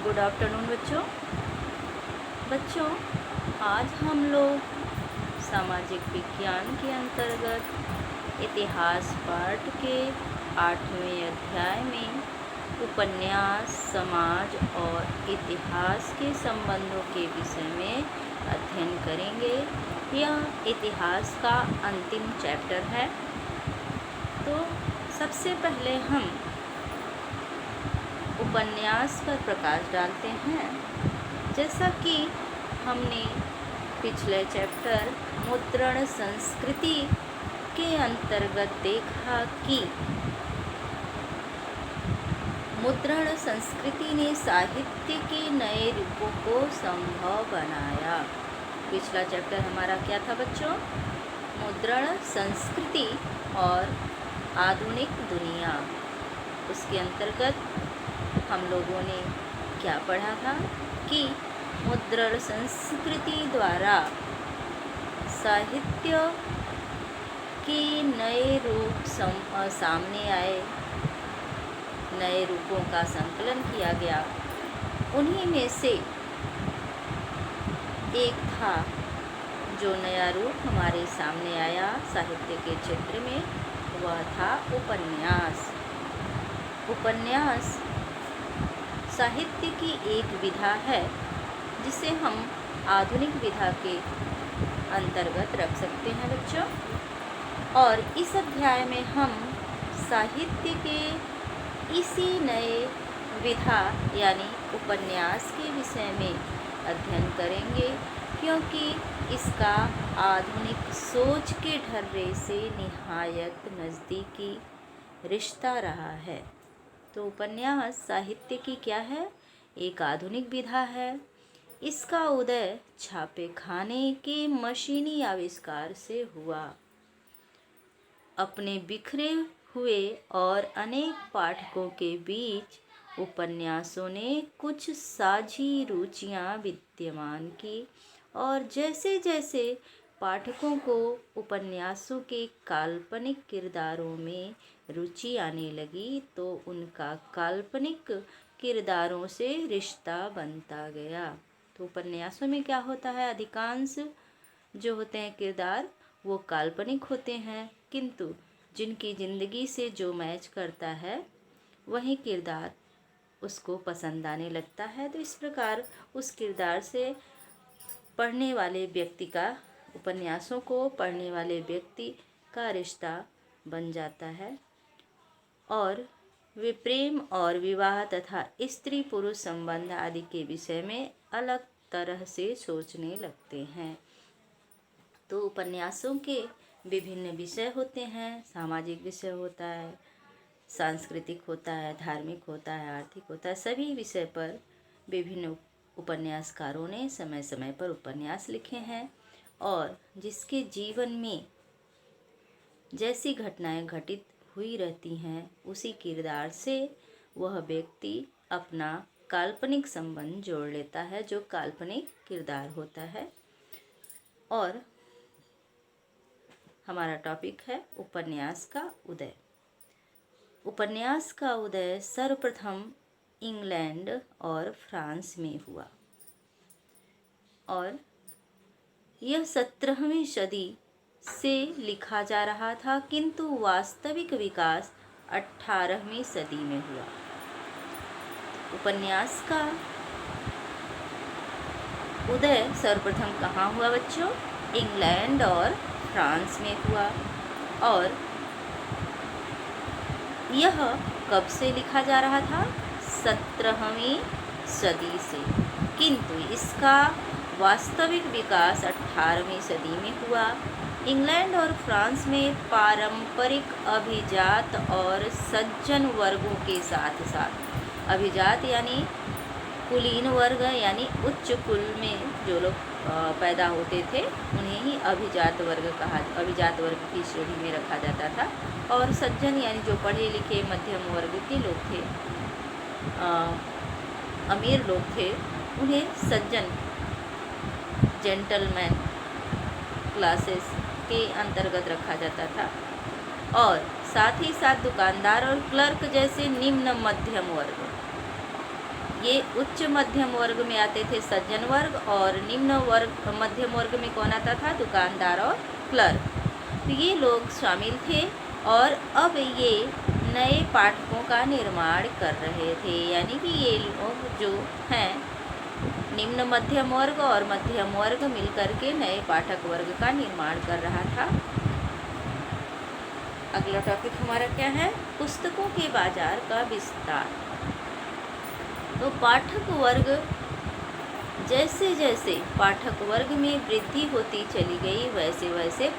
Good afternoon बच्चों आज हम लोग सामाजिक विज्ञान के अंतर्गत इतिहास पाठ के 8वें अध्याय में उपन्यास समाज और इतिहास के संबंधों के विषय में अध्ययन करेंगे। यह इतिहास का अंतिम चैप्टर है। तो सबसे पहले हम उपन्यास पर प्रकाश डालते हैं। जैसा कि हमने पिछले चैप्टर मुद्रण संस्कृति के अंतर्गत देखा कि मुद्रण संस्कृति ने साहित्य के नए रूपों को संभव बनाया। पिछला चैप्टर हमारा क्या था बच्चों? मुद्रण संस्कृति और आधुनिक दुनिया। उसके अंतर्गत हम लोगों ने क्या पढ़ा था कि मुद्रण संस्कृति द्वारा साहित्य के नए रूप सामने आए, नए रूपों का संकलन किया गया। उन्हीं में से एक था जो नया रूप हमारे सामने आया साहित्य के क्षेत्र में, वह था उपन्यास। उपन्यास साहित्य की एक विधा है जिसे हम आधुनिक विधा के अंतर्गत रख सकते हैं बच्चों। और इस अध्याय में हम साहित्य के इसी नए विधा यानी उपन्यास के विषय में अध्ययन करेंगे, क्योंकि इसका आधुनिक सोच के ढर्रे से निहायत नज़दीकी रिश्ता रहा है। तो उपन्यास साहित्य की क्या है? एक आधुनिक विधा है। इसका उदय छापे खाने के मशीनी आविष्कार से हुआ। अपने बिखरे हुए और अनेक पाठकों के बीच उपन्यासों ने कुछ साझी रुचियां विद्यमान की, और जैसे जैसे पाठकों को उपन्यासों के काल्पनिक किरदारों में रुचि आने लगी तो उनका काल्पनिक किरदारों से रिश्ता बनता गया। तो उपन्यासों में क्या होता है? अधिकांश जो होते हैं किरदार वो काल्पनिक होते हैं, किंतु जिनकी ज़िंदगी से जो मैच करता है वही किरदार उसको पसंद आने लगता है। तो इस प्रकार उस किरदार से पढ़ने वाले व्यक्ति का, उपन्यासों को पढ़ने वाले व्यक्ति का रिश्ता बन जाता है, और वे प्रेम और विवाह तथा स्त्री पुरुष संबंध आदि के विषय में अलग तरह से सोचने लगते हैं। तो उपन्यासों के विभिन्न विषय होते हैं। सामाजिक विषय होता है, सांस्कृतिक होता है, धार्मिक होता है, आर्थिक होता है। सभी विषय पर विभिन्न उपन्यासकारों ने समय समय पर उपन्यास लिखे हैं, और जिसके जीवन में जैसी घटनाएं घटित हुई रहती हैं उसी किरदार से वह व्यक्ति अपना काल्पनिक संबंध जोड़ लेता है, जो काल्पनिक किरदार होता है। और हमारा टॉपिक है उपन्यास का उदय। उपन्यास का उदय सर्वप्रथम इंग्लैंड और फ्रांस में हुआ, और यह 17वीं सदी से लिखा जा रहा था, किंतु वास्तविक विकास 18वीं सदी में हुआ। उपन्यास का उदय सर्वप्रथम कहाँ हुआ बच्चों? इंग्लैंड और फ्रांस में हुआ। और यह कब से लिखा जा रहा था? 17वीं सदी से, किंतु इसका वास्तविक विकास 18वीं सदी में हुआ। इंग्लैंड और फ्रांस में पारंपरिक अभिजात और सज्जन वर्गों के साथ साथ, अभिजात यानी कुलीन वर्ग यानी उच्च कुल में जो लोग पैदा होते थे उन्हें ही अभिजात वर्ग की श्रेणी में रखा जाता था, और सज्जन यानी जो पढ़े लिखे मध्यम वर्ग के लोग थे, अमीर लोग थे, उन्हें सज्जन जेंटलमैन क्लासेस के अंतर्गत रखा जाता था। और साथ ही साथ दुकानदार और क्लर्क जैसे निम्न मध्यम वर्ग ये उच्च मध्यम वर्ग में आते थे सज्जन वर्ग, और निम्न वर्ग मध्यम वर्ग में कौन आता था? दुकानदार और क्लर्क। तो ये लोग शामिल थे और अब ये नए पाठकों का निर्माण कर रहे थे, यानी कि ये लोग जो हैं निम्न मध्यम वर्ग और मध्यम वर्ग मिलकर के नए पाठक वर्ग का निर्माण कर रहा था। अगला टॉपिक हमारा क्या है? पुस्तकों के बाजार का विस्तार। तो पाठक वर्ग, जैसे जैसे पाठक वर्ग में वृद्धि होती चली गई, वैसे वैसे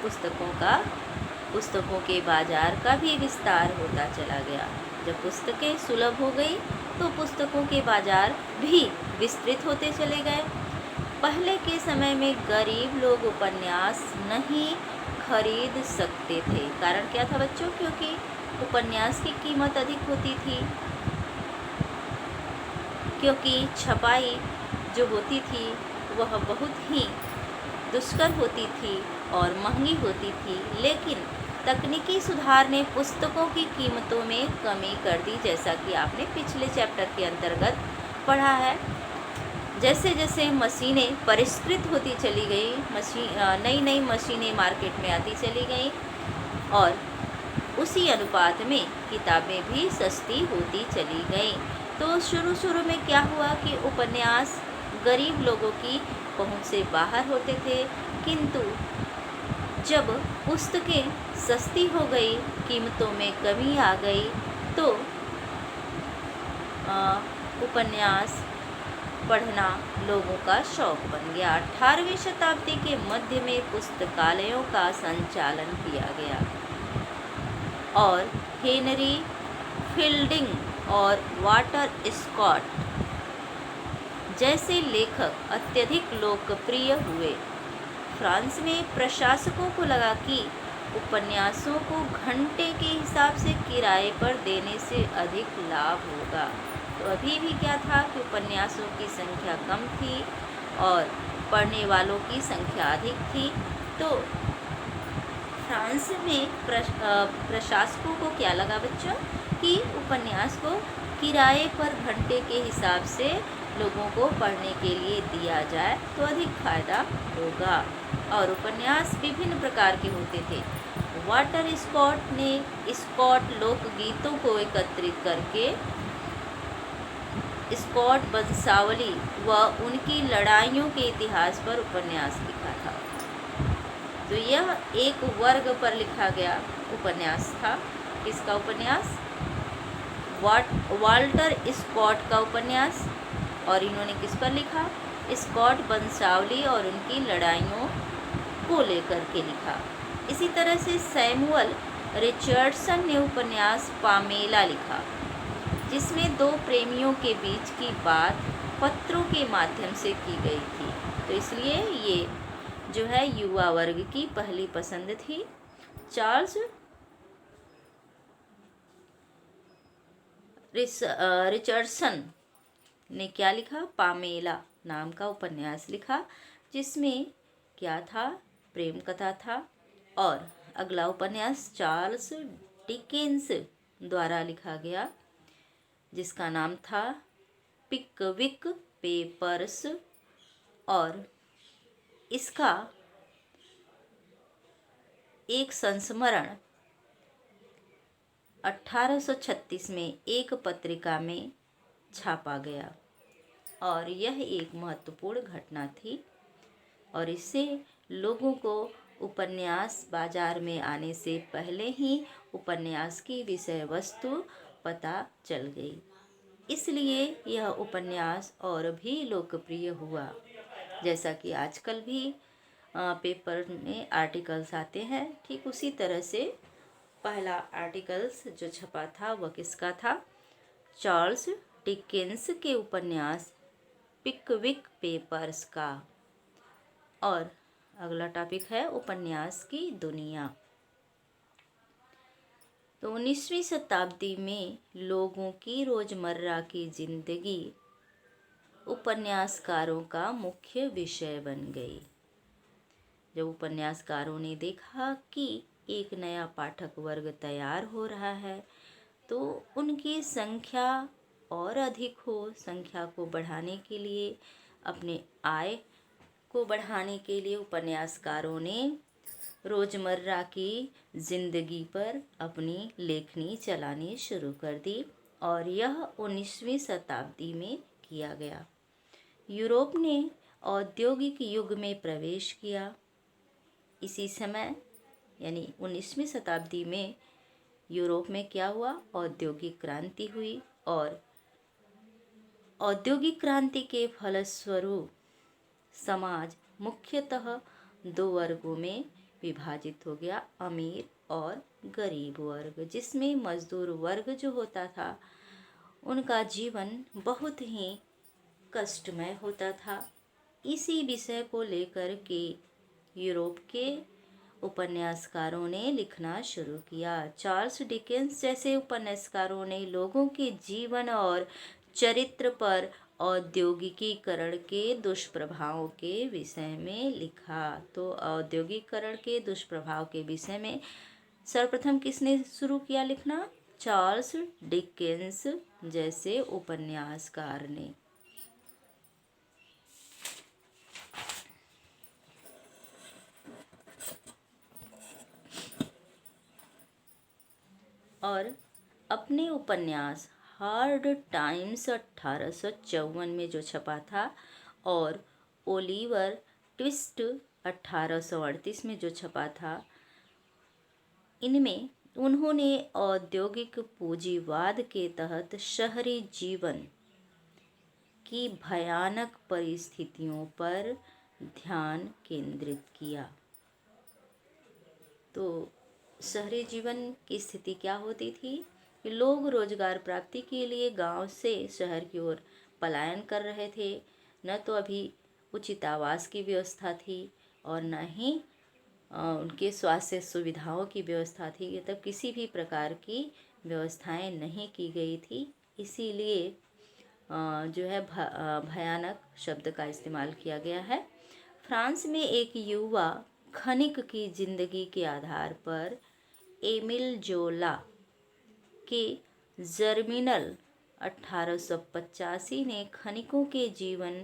पुस्तकों के बाजार का भी विस्तार होता चला गया। जब पुस्तकें सुलभ हो गई तो पुस्तकों के बाजार भी विस्तृत होते चले गए। पहले के समय में गरीब लोग उपन्यास नहीं खरीद सकते थे। कारण क्या था बच्चों? क्योंकि उपन्यास की कीमत अधिक होती थी, क्योंकि छपाई जो होती थी वह बहुत ही दुष्कर होती थी और महंगी होती थी। लेकिन तकनीकी सुधार ने पुस्तकों की कीमतों में कमी कर दी, जैसा कि आपने पिछले चैप्टर के अंतर्गत पढ़ा है। जैसे जैसे मशीनें परिष्कृत होती चली गई, नई नई मशीनें मार्केट में आती चली गई, और उसी अनुपात में किताबें भी सस्ती होती चली गई। तो शुरू में क्या हुआ कि उपन्यास गरीब लोगों की पहुंच से बाहर होते थे, किंतु जब पुस्तकें सस्ती हो गई, कीमतों में कमी आ गई, तो उपन्यास पढ़ना लोगों का शौक बन गया। 18वीं शताब्दी के मध्य में पुस्तकालयों का संचालन किया गया और हेनरी फील्डिंग और वाटर स्कॉट जैसे लेखक अत्यधिक लोकप्रिय हुए। फ्रांस में प्रशासकों को लगा कि उपन्यासों को घंटे के हिसाब से किराए पर देने से अधिक लाभ होगा। तो अभी भी क्या था कि उपन्यासों की संख्या कम थी और पढ़ने वालों की संख्या अधिक थी। तो फ्रांस में प्रशासकों को क्या लगा बच्चों कि उपन्यास को किराए पर घंटे के हिसाब से लोगों को पढ़ने के लिए दिया जाए तो अधिक फायदा होगा। और उपन्यास विभिन्न प्रकार के होते थे। वाटर स्कॉट ने स्कॉट लोकगीतों को एकत्रित करके स्कॉट वंशावली व उनकी लड़ाइयों के इतिहास पर उपन्यास लिखा था। तो यह एक वर्ग पर लिखा गया उपन्यास था। किसका उपन्यास? वाल्टर स्कॉट का उपन्यास। और इन्होंने किस पर लिखा? स्कॉट वंशावली और उनकी लड़ाइयों को लेकर के लिखा। इसी तरह से सैमुअल रिचर्डसन ने उपन्यास पामेला लिखा, जिसमें दो प्रेमियों के बीच की बात पत्रों के माध्यम से की गई थी। तो इसलिए ये जो है युवा वर्ग की पहली पसंद थी। चार्ल्स रिचर्डसन ने क्या लिखा? पामेला नाम का उपन्यास लिखा, जिसमें क्या था? प्रेम कथा था। और अगला उपन्यास चार्ल्स डिकेंस द्वारा लिखा गया, जिसका नाम था पिकविक पेपर्स। और इसका एक संस्मरण 1836 में एक पत्रिका में छापा गया और यह एक महत्वपूर्ण घटना थी। और इससे लोगों को उपन्यास बाजार में आने से पहले ही उपन्यास की विषय वस्तु पता चल गई। इसलिए यह उपन्यास और भी लोकप्रिय हुआ। जैसा कि आजकल भी पेपर में आर्टिकल्स आते हैं, ठीक उसी तरह से पहला आर्टिकल्स जो छपा था वह किसका था? चार्ल्स डिकेंस के उपन्यास पिकविक पेपर्स का। और अगला टॉपिक है उपन्यास की दुनिया। तो 19वीं शताब्दी में लोगों की रोजमर्रा की जिंदगी उपन्यासकारों का मुख्य विषय बन गई। जब उपन्यासकारों ने देखा कि एक नया पाठक वर्ग तैयार हो रहा है, तो उनकी संख्या और अधिक हो, संख्या को बढ़ाने के लिए, अपने आय को बढ़ाने के लिए उपन्यासकारों ने रोजमर्रा की जिंदगी पर अपनी लेखनी चलानी शुरू कर दी और यह 19वीं शताब्दी में किया गया। यूरोप ने औद्योगिक युग में प्रवेश किया। इसी समय यानी 19वीं शताब्दी में यूरोप में क्या हुआ? औद्योगिक क्रांति हुई और औद्योगिक क्रांति के फलस्वरूप समाज मुख्यतः दो वर्गों में विभाजित हो गया, अमीर और गरीब वर्ग, जिसमें मजदूर वर्ग जो होता था उनका जीवन बहुत ही कष्टमय होता था। इसी विषय को लेकर के यूरोप के उपन्यासकारों ने लिखना शुरू किया। चार्ल्स डिकेंस जैसे उपन्यासकारों ने लोगों के जीवन और चरित्र पर औद्योगिकीकरण के दुष्प्रभावों के विषय में लिखा। तो औद्योगिकीकरण के दुष्प्रभाव के विषय में सर्वप्रथम किसने शुरू किया लिखना? चार्ल्स डिकेंस जैसे उपन्यासकार ने। और अपने उपन्यास हार्ड टाइम्स 1854 में जो छपा था और ओलिवर ट्विस्ट 1838 में जो छपा था, इनमें उन्होंने औद्योगिक पूंजीवाद के तहत शहरी जीवन की भयानक परिस्थितियों पर ध्यान केंद्रित किया। तो शहरी जीवन की स्थिति क्या होती थी कि लोग रोजगार प्राप्ति के लिए गांव से शहर की ओर पलायन कर रहे थे। न तो अभी उचित आवास की व्यवस्था थी और न ही उनके स्वास्थ्य सुविधाओं की व्यवस्था थी। तब किसी भी प्रकार की व्यवस्थाएं नहीं की गई थी। इसीलिए जो है भयानक शब्द का इस्तेमाल किया गया है। फ्रांस में एक युवा खनिक की जिंदगी के आधार पर एमिल जोला के जर्मिनल 1885 ने खनिकों के जीवन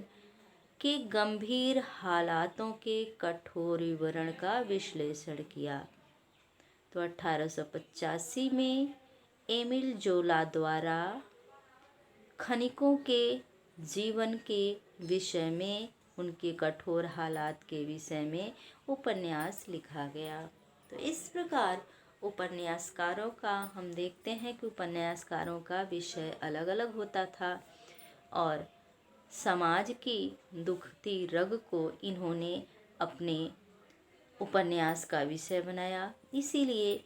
के गंभीर हालातों के कठोर विवरण का विश्लेषण किया। तो 1885 में एमिल जोला द्वारा खनिकों के जीवन के विषय में, उनके कठोर हालात के विषय में उपन्यास लिखा गया। तो इस प्रकार उपन्यासकारों का हम देखते हैं कि उपन्यासकारों का विषय अलग अलग होता था और समाज की दुखती रग को इन्होंने अपने उपन्यास का विषय बनाया। इसीलिए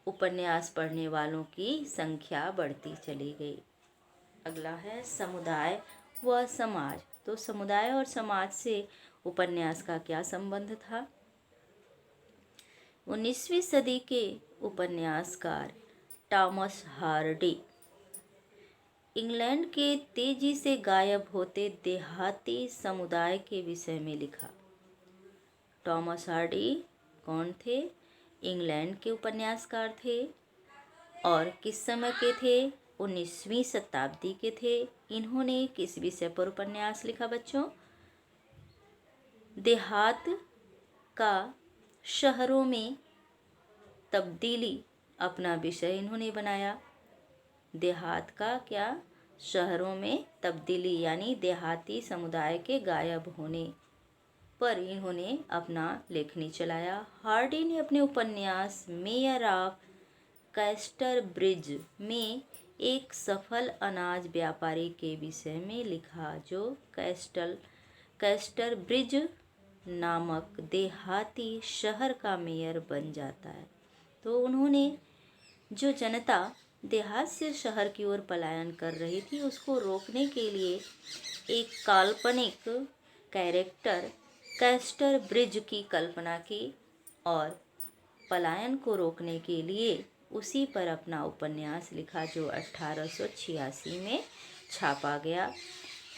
उपन्यास पढ़ने वालों की संख्या बढ़ती चली गई। अगला है समुदाय व समाज। तो समुदाय और समाज से उपन्यास का क्या संबंध था? 19वीं सदी के उपन्यासकार टॉमस हार्डी इंग्लैंड के तेजी से गायब होते देहाती समुदाय के विषय में लिखा। टॉमस हार्डी कौन थे? इंग्लैंड के उपन्यासकार थे और किस समय के थे? 19वीं शताब्दी के थे। इन्होंने किस विषय पर उपन्यास लिखा बच्चों? देहात का शहरों में तब्दीली अपना विषय इन्होंने बनाया। देहात का क्या? शहरों में तब्दीली यानी देहाती समुदाय के गायब होने पर इन्होंने अपना लेखनी चलाया। हार्डी ने अपने उपन्यास मेयर ऑफ कैस्टरब्रिज में एक सफल अनाज व्यापारी के विषय में लिखा जो कैस्टरब्रिज नामक देहाती शहर का मेयर बन जाता है। तो उन्होंने जो जनता देहात से शहर की ओर पलायन कर रही थी उसको रोकने के लिए एक काल्पनिक कैरेक्टर कैस्टरब्रिज की कल्पना की और पलायन को रोकने के लिए उसी पर अपना उपन्यास लिखा जो 1886 में छापा गया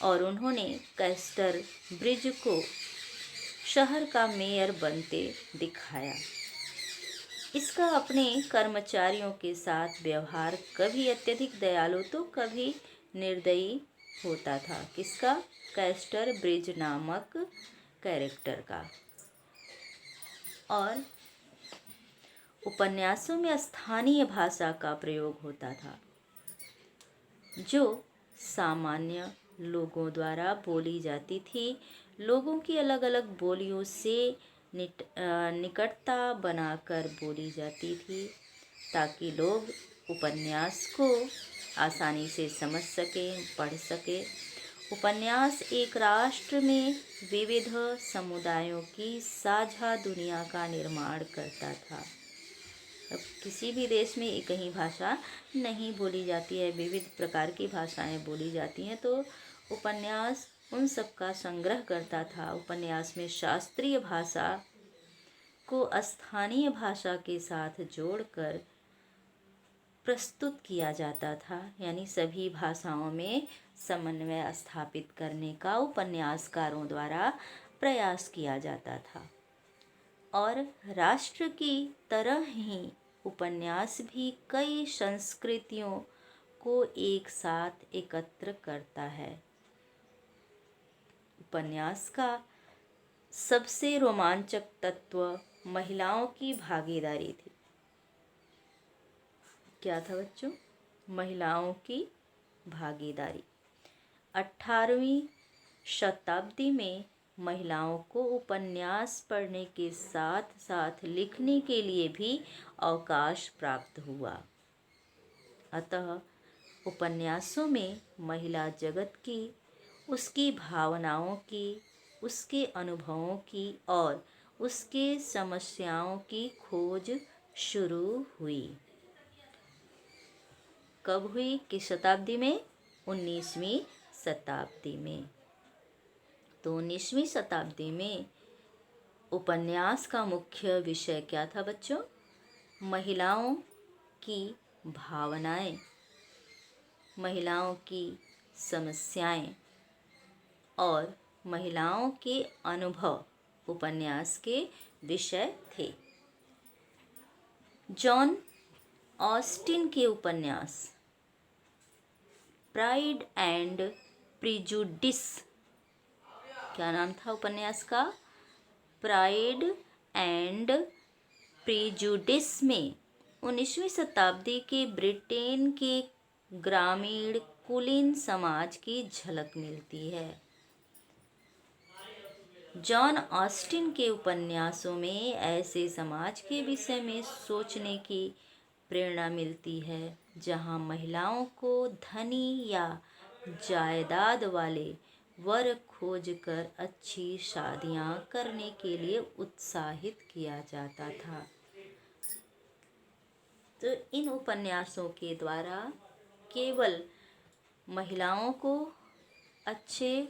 और उन्होंने कैस्टरब्रिज को शहर का मेयर बनते दिखाया। इसका अपने कर्मचारियों के साथ व्यवहार कभी अत्यधिक दयालु तो कभी निर्दयी होता था। किसका? कैस्टर ब्रिज नामक कैरेक्टर का। और उपन्यासों में स्थानीय भाषा का प्रयोग होता था, जो सामान्य लोगों द्वारा बोली जाती थी। लोगों की अलग अलग बोलियों से निकटता बनाकर बोली जाती थी, ताकि लोग उपन्यास को आसानी से समझ सकें, पढ़ सकें। उपन्यास एक राष्ट्र में विविध समुदायों की साझा दुनिया का निर्माण करता था। अब किसी भी देश में एक ही भाषा नहीं बोली जाती है, विविध प्रकार की भाषाएं बोली जाती हैं, तो उपन्यास उन सब का संग्रह करता था। उपन्यास में शास्त्रीय भाषा को स्थानीय भाषा के साथ जोड़कर प्रस्तुत किया जाता था, यानी सभी भाषाओं में समन्वय स्थापित करने का उपन्यासकारों द्वारा प्रयास किया जाता था। और राष्ट्र की तरह ही उपन्यास भी कई संस्कृतियों को एक साथ एकत्र करता है। उपन्यास का सबसे रोमांचक तत्व महिलाओं की भागीदारी थी। क्या था बच्चों? महिलाओं की भागीदारी। 18वीं शताब्दी में महिलाओं को उपन्यास पढ़ने के साथ साथ लिखने के लिए भी अवकाश प्राप्त हुआ। अतः उपन्यासों में महिला जगत की, उसकी भावनाओं की, उसके अनुभवों की और उसके समस्याओं की खोज शुरू हुई। कब हुई? किस शताब्दी में? 19वीं शताब्दी में। तो 19वीं शताब्दी में उपन्यास का मुख्य विषय क्या था बच्चों? महिलाओं की भावनाएं, महिलाओं की समस्याएं और महिलाओं के अनुभव उपन्यास के विषय थे। जॉन ऑस्टिन के उपन्यास प्राइड एंड प्रिजुडिस, क्या नाम था उपन्यास का? प्राइड एंड प्रिजुडिस में 19वीं शताब्दी के ब्रिटेन के ग्रामीण कुलीन समाज की झलक मिलती है। जॉन ऑस्टिन के उपन्यासों में ऐसे समाज के विषय में सोचने की प्रेरणा मिलती है, जहां महिलाओं को धनी या जायदाद वाले वर खोजकर अच्छी शादियां करने के लिए उत्साहित किया जाता था। तो इन उपन्यासों के द्वारा केवल महिलाओं को अच्छे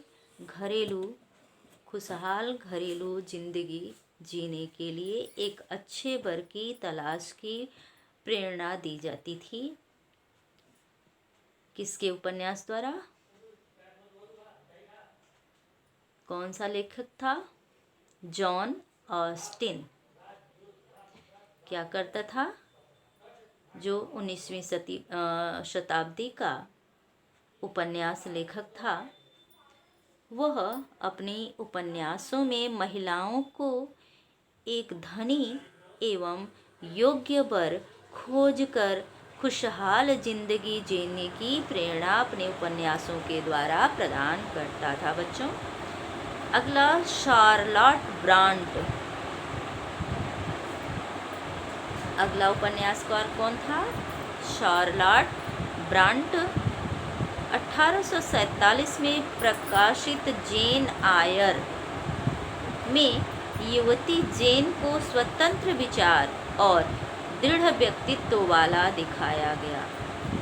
खुशहाल घरेलू जिंदगी जीने के लिए एक अच्छे वर की तलाश की प्रेरणा दी जाती थी। किसके उपन्यास द्वारा? कौन सा लेखक था? John Austin. क्या करता था? जो 19वीं शताब्दी का उपन्यास लेखक था, वह अपने उपन्यासों में महिलाओं को एक धनी एवं योग्य वर खोजकर खुशहाल जिंदगी जीने की प्रेरणा अपने उपन्यासों के द्वारा प्रदान करता था बच्चों। अगला शार्लॉट ब्रांट। अगला उपन्यासकार कौन था? शार्लॉट ब्रांट। 1847 में प्रकाशित जेन आयर में युवती जेन को स्वतंत्र विचार और दृढ़ व्यक्तित्व वाला दिखाया गया,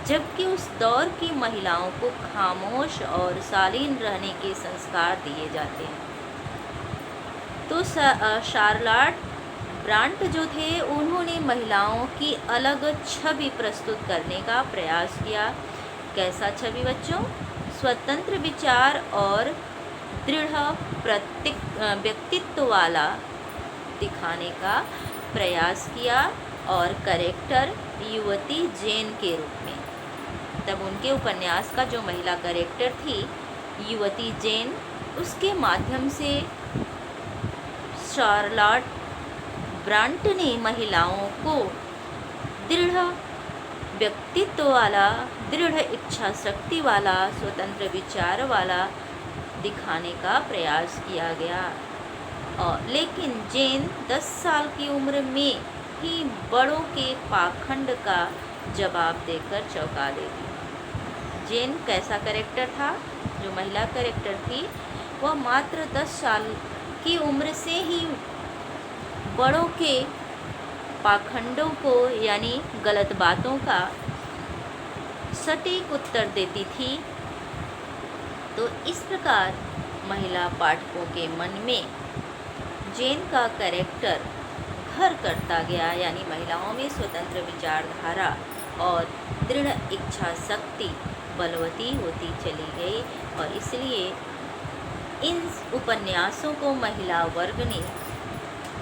जबकि उस दौर की महिलाओं को खामोश और शालीन रहने के संस्कार दिए जाते हैं। तो शार्लॉट ब्रांट जो थे, उन्होंने महिलाओं की अलग छवि प्रस्तुत करने का प्रयास किया। कैसा छवि बच्चों? स्वतंत्र विचार और दृढ़ व्यक्तित्व वाला दिखाने का प्रयास किया और कैरेक्टर युवती जेन के रूप में। तब उनके उपन्यास का जो महिला कैरेक्टर थी युवती जेन, उसके माध्यम से शार्लट ब्रांट ने महिलाओं को दृढ़ व्यक्तित्व वाला, दृढ़ इच्छा शक्ति वाला, स्वतंत्र विचार वाला दिखाने का प्रयास किया गया। और लेकिन जेन 10 साल की उम्र में ही बड़ों के पाखंड का जवाब देकर चौंका देती। जेन कैसा कैरेक्टर था? जो महिला कैरेक्टर थी वह मात्र 10 साल की उम्र से ही बड़ों के पाखंडों को यानी गलत बातों का सटीक उत्तर देती थी। तो इस प्रकार महिला पाठकों के मन में जेन का कैरेक्टर घर करता गया, यानी महिलाओं में स्वतंत्र विचारधारा और दृढ़ इच्छा शक्ति बलवती होती चली गई। और इसलिए इन उपन्यासों को महिला वर्ग ने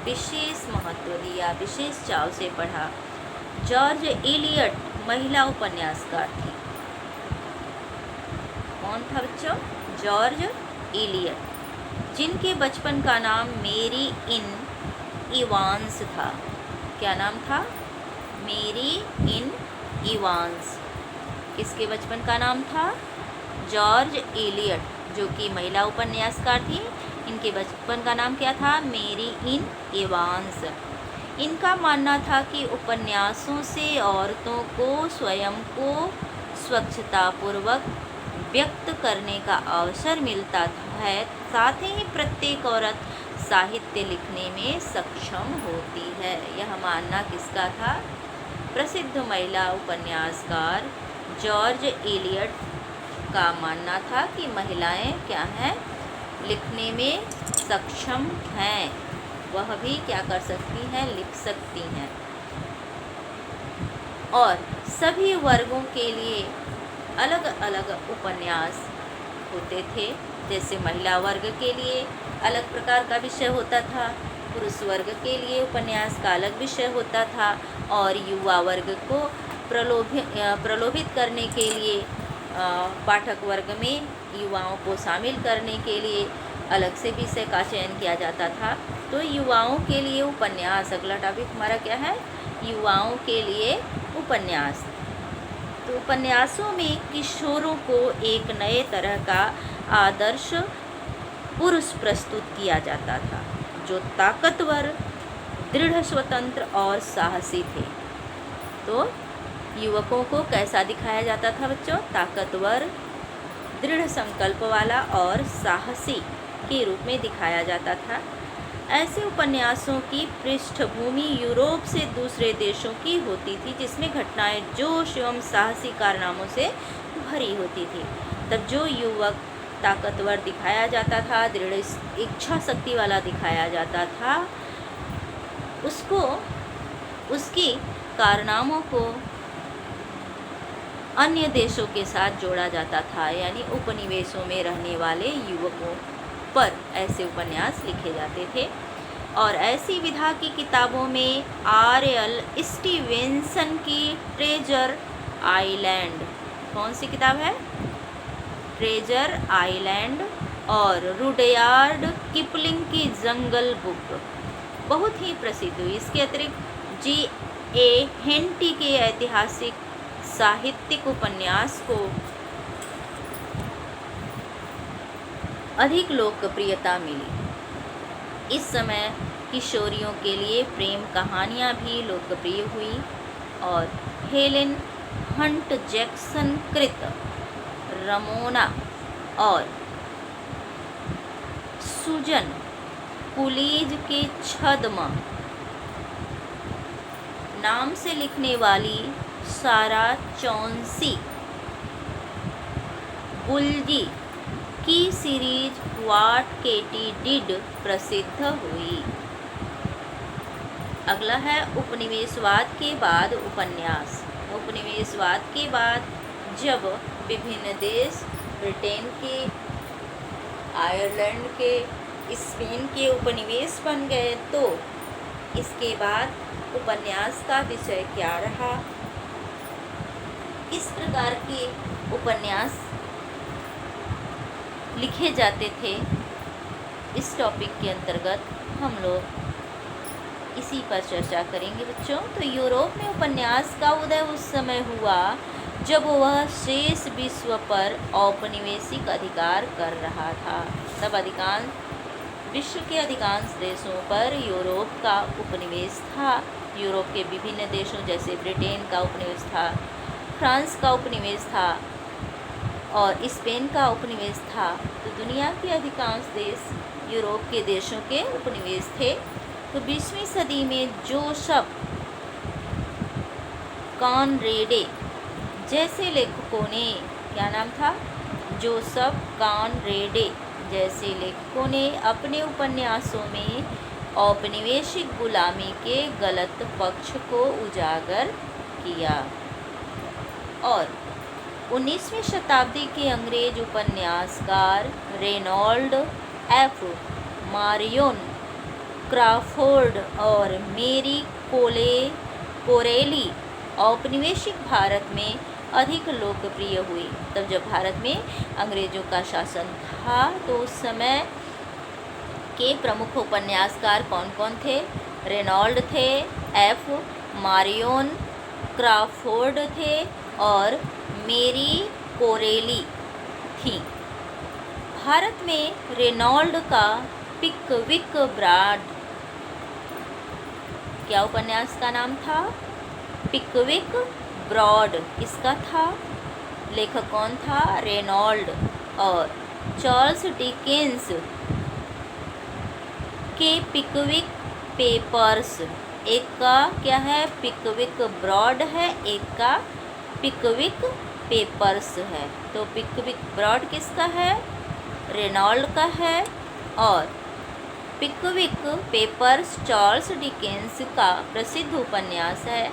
विशेष महत्व दिया, विशेष चाव से पढ़ा। जॉर्ज एलियट महिला उपन्यासकार थी। कौन था बच्चों? जॉर्ज एलियट, जिनके बचपन का नाम मेरी इन इवांस था। क्या नाम था? मेरी इन इवांस। किसके बचपन का नाम था? जॉर्ज एलियट, जो कि महिला उपन्यासकार थी। इनके बचपन का नाम क्या था? मेरी इन इवांस। इनका मानना था कि उपन्यासों से औरतों को स्वयं को स्वच्छतापूर्वक व्यक्त करने का अवसर मिलता है, साथ ही प्रत्येक औरत साहित्य लिखने में सक्षम होती है। यह मानना किसका था? प्रसिद्ध महिला उपन्यासकार जॉर्ज एलियट का मानना था कि महिलाएं क्या हैं? लिखने में सक्षम हैं। वह भी क्या कर सकती हैं? लिख सकती हैं। और सभी वर्गों के लिए अलग अलग उपन्यास होते थे। जैसे महिला वर्ग के लिए अलग प्रकार का विषय होता था, पुरुष वर्ग के लिए उपन्यास का अलग विषय होता था, और युवा वर्ग को प्रलोभित करने के लिए पाठक वर्ग में युवाओं को शामिल करने के लिए अलग से विषय का चयन किया जाता था। तो युवाओं के लिए उपन्यास, अगला टॉपिक हमारा क्या है? युवाओं के लिए उपन्यास। तो उपन्यासों में किशोरों को एक नए तरह का आदर्श पुरुष प्रस्तुत किया जाता था, जो ताकतवर, दृढ़, स्वतंत्र और साहसी थे। तो युवकों को कैसा दिखाया जाता था बच्चों? ताकतवर, दृढ़ संकल्प वाला और साहसी के रूप में दिखाया जाता था। ऐसे उपन्यासों की पृष्ठभूमि यूरोप से दूसरे देशों की होती थी, जिसमें घटनाएं जोश एवं साहसी कारनामों से भरी होती थी। तब जो युवक ताकतवर दिखाया जाता था, दृढ़ इच्छा शक्ति वाला दिखाया जाता था, उसको उसकी कारनामों को अन्य देशों के साथ जोड़ा जाता था, यानी उपनिवेशों में रहने वाले युवकों पर ऐसे उपन्यास लिखे जाते थे। और ऐसी विधा की किताबों में R.L. स्टीवेंसन की ट्रेजर आइलैंड, कौन सी किताब है? ट्रेजर आइलैंड, और रुडयार्ड किपलिंग की जंगल बुक बहुत ही प्रसिद्ध हुई। इसके अतिरिक्त G.A. हेंटी के ऐतिहासिक साहित्यिक उपन्यास को अधिक लोकप्रियता मिली। इस समय किशोरियों के लिए प्रेम कहानियाँ भी लोकप्रिय हुई, और हेलेन हंट जैक्सन कृत रमोना और सुजन पुलीज के छद्म नाम से लिखने वाली सारा चौंसी बुल्जी की सीरीज व्हाट केटी डिड प्रसिद्ध हुई। अगला है उपनिवेशवाद के बाद उपन्यास। उपनिवेशवाद के बाद जब विभिन्न देश ब्रिटेन के, आयरलैंड के, स्पेन के उपनिवेश बन गए, तो इसके बाद उपन्यास का विषय क्या रहा, किस प्रकार के उपन्यास लिखे जाते थे, इस टॉपिक के अंतर्गत हम लोग इसी पर चर्चा करेंगे बच्चों। तो यूरोप में उपन्यास का उदय उस समय हुआ जब वह शेष विश्व पर औपनिवेशिक अधिकार कर रहा था। तब विश्व के अधिकांश देशों पर यूरोप का उपनिवेश था। यूरोप के विभिन्न देशों जैसे ब्रिटेन का उपनिवेश था, फ्रांस का उपनिवेश था और स्पेन का उपनिवेश था। तो दुनिया के अधिकांश देश यूरोप के देशों के उपनिवेश थे। तो 20वीं सदी में जोसेफ कॉनरेडे जैसे लेखकों ने, क्या नाम था, जोसेफ कॉनरेडे जैसे लेखकों ने अपने उपन्यासों में औपनिवेशिक गुलामी के गलत पक्ष को उजागर किया और 19वीं शताब्दी के अंग्रेज उपन्यासकार रेनॉल्ड एफ मारियन क्रॉफोर्ड और मेरी कोरेली औपनिवेशिक भारत में अधिक लोकप्रिय हुई। तब जब भारत में अंग्रेजों का शासन था तो उस समय के प्रमुख उपन्यासकार कौन कौन थे? रेनॉल्ड थे, एफ मारियन क्रॉफोर्ड थे और मेरी कोरेली थी। भारत में रेनॉल्ड का पिकविक ब्रॉड, क्या उपन्यास का नाम था? पिकविक ब्रॉड किसका था? लेखक कौन था? रेनॉल्ड। और चार्ल्स डिकेंस के पिकविक पेपर्स, एक का क्या है? पिकविक ब्रॉड है, एक का पिकविक पेपर्स है। तो पिकविक ब्रॉड किसका है? रेनॉल्ड का है और पिकविक पेपर्स चार्ल्स डिकेंस का प्रसिद्ध उपन्यास है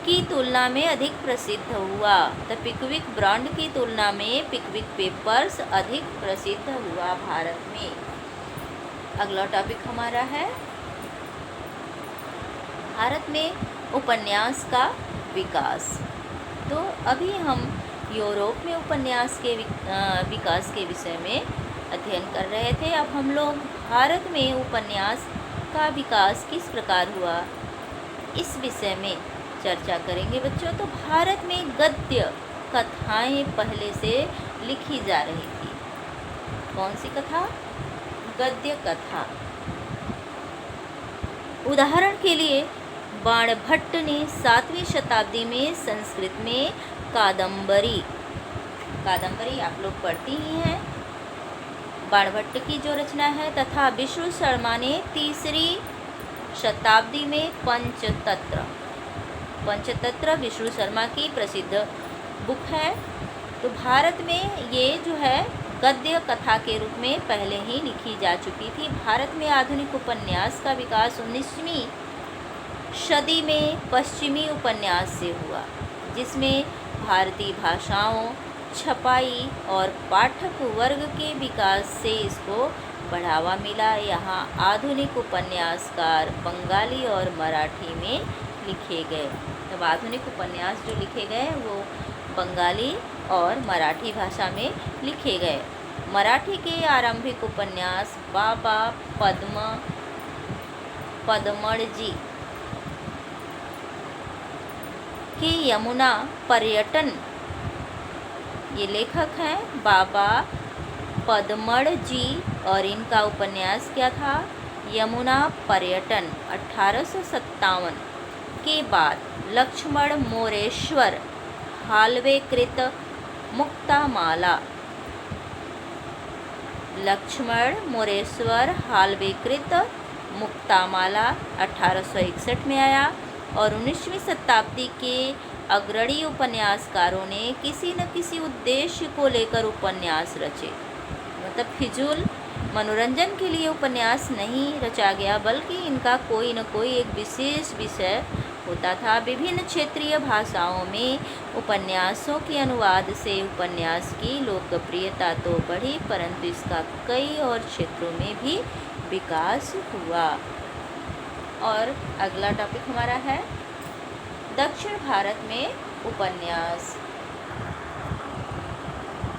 की तुलना में अधिक प्रसिद्ध हुआ। तो पिकविक ब्रॉड की तुलना में पिकविक पेपर्स अधिक प्रसिद्ध हुआ भारत में। अगला टॉपिक हमारा है भारत में उपन्यास का विकास। तो अभी हम यूरोप में उपन्यास के विकास के विषय में अध्ययन कर रहे थे। अब हम लोग भारत में उपन्यास का विकास किस प्रकार हुआ, इस विषय में चर्चा करेंगे बच्चों। तो भारत में गद्य कथाएं पहले से लिखी जा रही थी। कौन सी कथा? गद्य कथा। उदाहरण के लिए बाणभट्ट ने 7वीं शताब्दी में संस्कृत में कादम्बरी आप लोग पढ़ती ही हैं, बाणभट्ट की जो रचना है, तथा विष्णु शर्मा ने 3री शताब्दी में पंचतंत्र विष्णु शर्मा की प्रसिद्ध बुक है। तो भारत में ये जो है गद्य कथा के रूप में पहले ही लिखी जा चुकी थी। भारत में आधुनिक उपन्यास का विकास 19वीं सदी में पश्चिमी उपन्यास से हुआ, जिसमें भारतीय भाषाओं, छपाई और पाठक वर्ग के विकास से इसको बढ़ावा मिला। यहाँ आधुनिक उपन्यासकार बंगाली और मराठी में लिखे गए। तब आधुनिक उपन्यास जो लिखे गए वो बंगाली और मराठी भाषा में लिखे गए। मराठी के आरंभिक उपन्यास बाबा पदमड़जी के यमुना पर्यटन, ये लेखक हैं बाबा पदमड़जी और इनका उपन्यास क्या था? यमुना पर्यटन। 1857 के बाद लक्ष्मण मोरेश्वर हाल्वेकृत मुक्तामाला, लक्ष्मण मोरेश्वर हाल्वेकृत मुक्तामाला 1861 में आया। और 19वीं शताब्दी के अग्रणी उपन्यासकारों ने किसी न किसी उद्देश्य को लेकर उपन्यास रचे। मतलब फिजूल मनोरंजन के लिए उपन्यास नहीं रचा गया, बल्कि इनका कोई न कोई एक विशेष विषय होता था। विभिन्न क्षेत्रीय भाषाओं में उपन्यासों के अनुवाद से उपन्यास की लोकप्रियता तो बढ़ी, परंतु इसका कई और क्षेत्रों में भी विकास हुआ। और अगला टॉपिक हमारा है दक्षिण भारत में उपन्यास।